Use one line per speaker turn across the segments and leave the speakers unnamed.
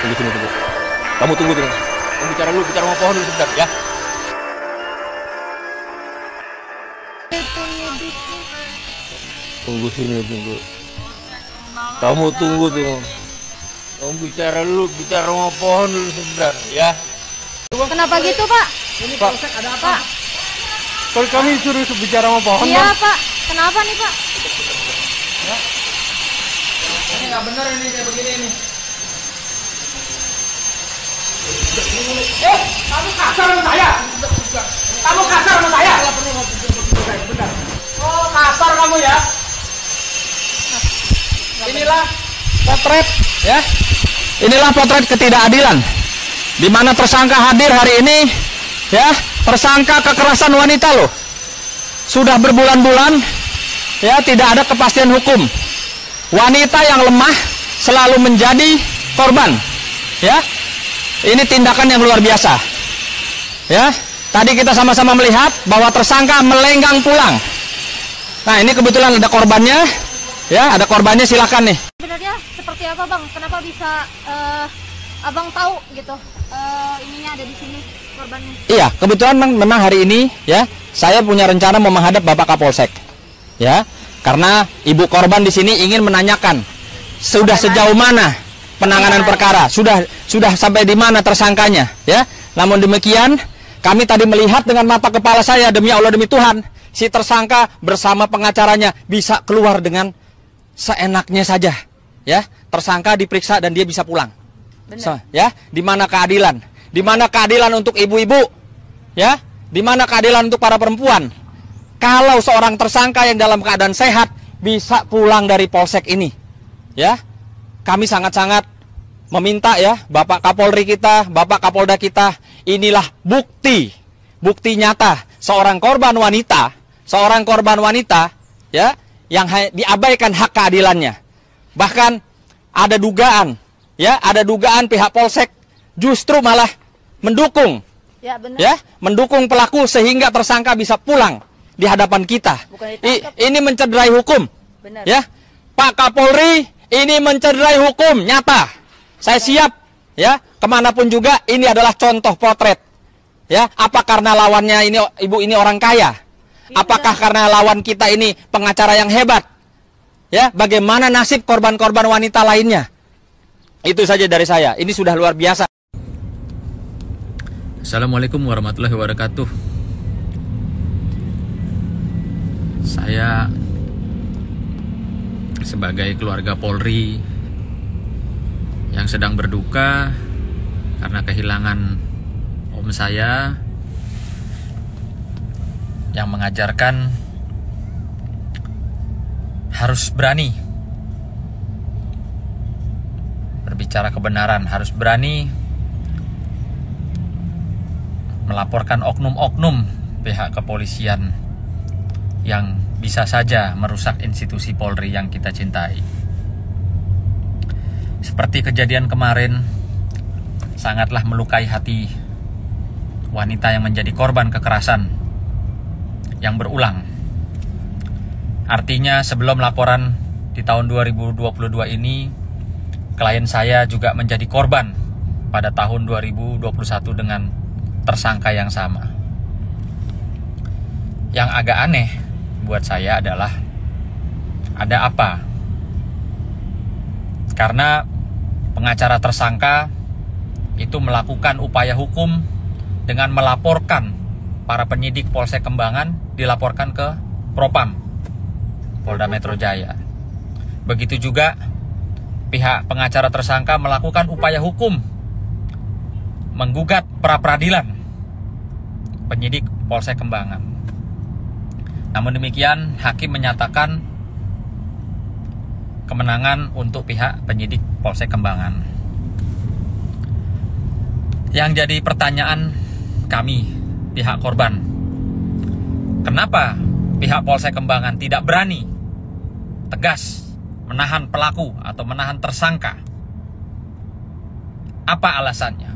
Tunggu sini dulu. Kamu tunggu dulu. Kamu bicara dulu, bicara sama pohon dulu sebentar ya. Tunggu sini, tunggu. Kamu tunggu tuh. Kamu bicara dulu, bicara sama pohon dulu sebentar ya.
Kenapa gitu, Pak?
Ini
Pak,
polsek ada apa?
Pak.
Kalau kami suruh bicara sama pohon,
Iya,
Bang.
Pak. Kenapa nih, Pak?
Ya. Ini nggak benar ini kayak begini nih. Kamu kasar sama saya. Kamu kasar sama saya. Benar. Oh, kasar kamu ya. Inilah potret ya. Inilah potret ketidakadilan di mana tersangka hadir hari ini ya, tersangka kekerasan wanita loh. Sudah berbulan-bulan ya tidak ada kepastian hukum. Wanita yang lemah selalu menjadi korban. Ya. Ini tindakan yang luar biasa. Ya. Tadi kita sama-sama melihat bahwa tersangka melenggang pulang. Nah, ini kebetulan ada korbannya. Ya, ada korbannya, silakan nih.
Sebenarnya seperti apa, Bang? Kenapa bisa Abang tahu gitu? Ininya ada di sini korbannya.
Iya, kebetulan memang hari ini ya, saya punya rencana mau menghadap Bapak Kapolsek. Ya, karena ibu korban di sini ingin menanyakan sudah sejauh mana penanganan perkara, sudah sampai di mana tersangkanya, ya. Namun demikian, kami tadi melihat dengan mata kepala saya, demi Allah demi Tuhan, si tersangka bersama pengacaranya bisa keluar dengan seenaknya saja, ya. Tersangka diperiksa dan dia bisa pulang. So, ya, di mana keadilan? Di mana keadilan untuk ibu-ibu? Ya, di mana keadilan untuk para perempuan? Kalau seorang tersangka yang dalam keadaan sehat bisa pulang dari polsek ini, ya, kami sangat-sangat meminta ya, Bapak Kapolri kita, Bapak Kapolda kita, inilah bukti nyata seorang korban wanita, ya, yang diabaikan hak keadilannya. Bahkan ada dugaan, ya, ada dugaan pihak polsek justru malah mendukung,
Ya, benar.
ya, mendukung pelaku sehingga tersangka bisa pulang di hadapan kita. Ini mencederai hukum.
Benar.
Ya, Pak Kapolri, ini mencederai hukum nyata. Saya siap, ya, kemanapun juga. Ini adalah contoh potret. Ya, apa karena lawannya ini ibu ini orang kaya? Apakah karena lawan kita ini pengacara yang hebat? Ya, bagaimana nasib korban-korban wanita lainnya? Itu saja dari saya. Ini sudah luar biasa.
Assalamualaikum warahmatullahi wabarakatuh. Saya sebagai keluarga Polri yang sedang berduka karena kehilangan om saya yang mengajarkan harus berani berbicara kebenaran, harus berani melaporkan oknum-oknum pihak kepolisian yang bisa saja merusak institusi Polri yang kita cintai. Seperti kejadian kemarin, sangatlah melukai hati wanita yang menjadi korban kekerasan yang berulang. Artinya sebelum laporan di tahun 2022 ini, klien saya juga menjadi korban pada tahun 2021 dengan tersangka yang sama. Yang agak aneh buat saya adalah ada apa? Karena pengacara tersangka itu melakukan upaya hukum dengan melaporkan para penyidik Polsek Kembangan, dilaporkan ke Propam Polda Metro Jaya. Begitu juga pihak pengacara tersangka melakukan upaya hukum menggugat pra-peradilan penyidik Polsek Kembangan. Namun demikian, hakim menyatakan kemenangan untuk pihak penyidik Polsek Kembangan. Yang jadi pertanyaan kami, pihak korban, kenapa pihak Polsek Kembangan tidak berani tegas menahan pelaku atau menahan tersangka? Apa alasannya?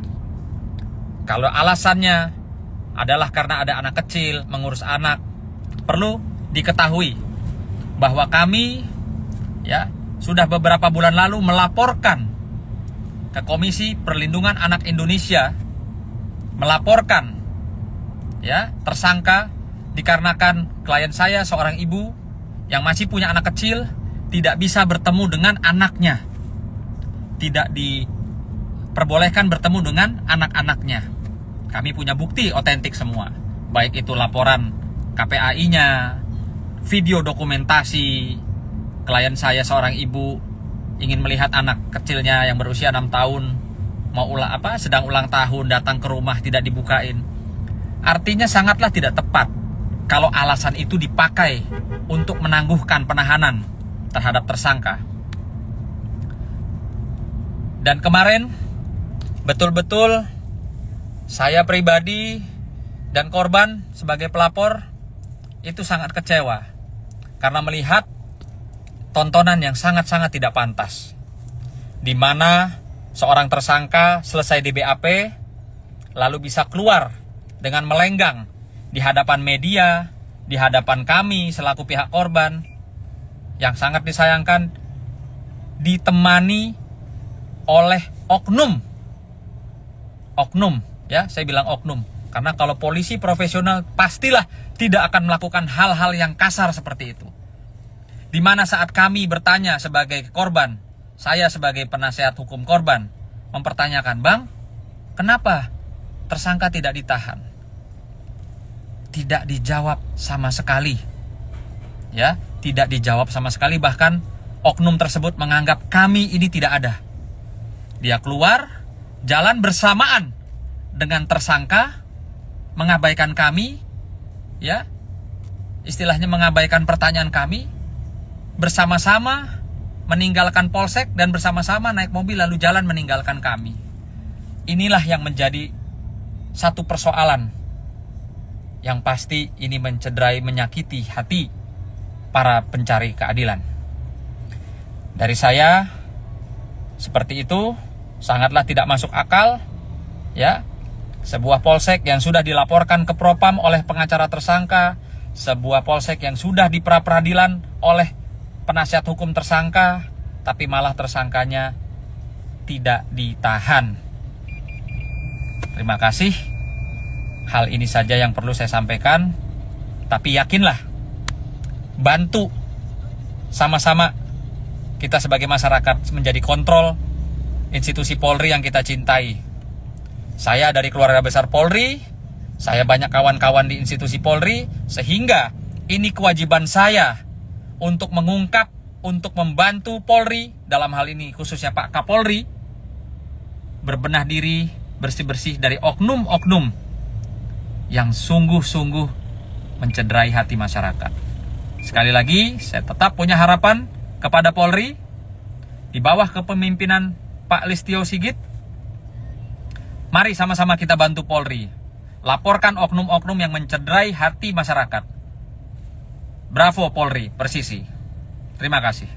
Kalau alasannya adalah karena ada anak kecil, mengurus anak, perlu diketahui bahwa kami ya sudah beberapa bulan lalu melaporkan ke Komisi Perlindungan Anak Indonesia melaporkan ya tersangka dikarenakan klien saya seorang ibu yang masih punya anak kecil tidak bisa bertemu dengan anaknya, tidak diperbolehkan bertemu dengan anak-anaknya. Kami punya bukti otentik semua, baik itu laporan KPAI-nya, video dokumentasi klien saya seorang ibu ingin melihat anak kecilnya yang berusia 6 tahun sedang ulang tahun, datang ke rumah tidak dibukain. Artinya sangatlah tidak tepat kalau alasan itu dipakai untuk menangguhkan penahanan terhadap tersangka. Dan kemarin betul-betul saya pribadi dan korban sebagai pelapor itu sangat kecewa karena melihat tontonan yang sangat-sangat tidak pantas, di mana seorang tersangka selesai di BAP lalu bisa keluar dengan melenggang di hadapan media, di hadapan kami selaku pihak korban. Yang sangat disayangkan ditemani oleh oknum, ya saya bilang oknum, karena kalau polisi profesional pastilah tidak akan melakukan hal-hal yang kasar seperti itu. Dimana saat kami bertanya sebagai korban, saya sebagai penasehat hukum korban mempertanyakan, "Bang, kenapa tersangka tidak ditahan?" Tidak dijawab sama sekali. Ya, tidak dijawab sama sekali, bahkan oknum tersebut menganggap kami ini tidak ada. Dia keluar, jalan bersamaan dengan tersangka, mengabaikan kami, ya, istilahnya mengabaikan pertanyaan kami, bersama-sama meninggalkan polsek dan bersama-sama naik mobil lalu jalan meninggalkan kami. Inilah yang menjadi satu persoalan yang pasti ini mencederai, menyakiti hati para pencari keadilan. Dari saya seperti itu sangatlah tidak masuk akal, ya. Sebuah polsek yang sudah dilaporkan ke Propam oleh pengacara tersangka, sebuah polsek yang sudah dipra-peradilan oleh penasihat hukum tersangka, tapi malah tersangkanya tidak ditahan. Terima kasih. Hal ini saja yang perlu saya sampaikan. Tapi yakinlah, bantu sama-sama kita sebagai masyarakat menjadi kontrol institusi Polri yang kita cintai. Saya dari keluarga besar Polri, saya banyak kawan-kawan di institusi Polri, sehingga ini kewajiban saya untuk mengungkap, untuk membantu Polri, dalam hal ini khususnya Pak Kapolri, berbenah diri, bersih-bersih dari oknum-oknum yang sungguh-sungguh mencederai hati masyarakat. Sekali lagi, saya tetap punya harapan kepada Polri, di bawah kepemimpinan Pak Listio Sigit. Mari sama-sama kita bantu Polri, laporkan oknum-oknum yang mencederai hati masyarakat. Bravo Polri, persisi. Terima kasih.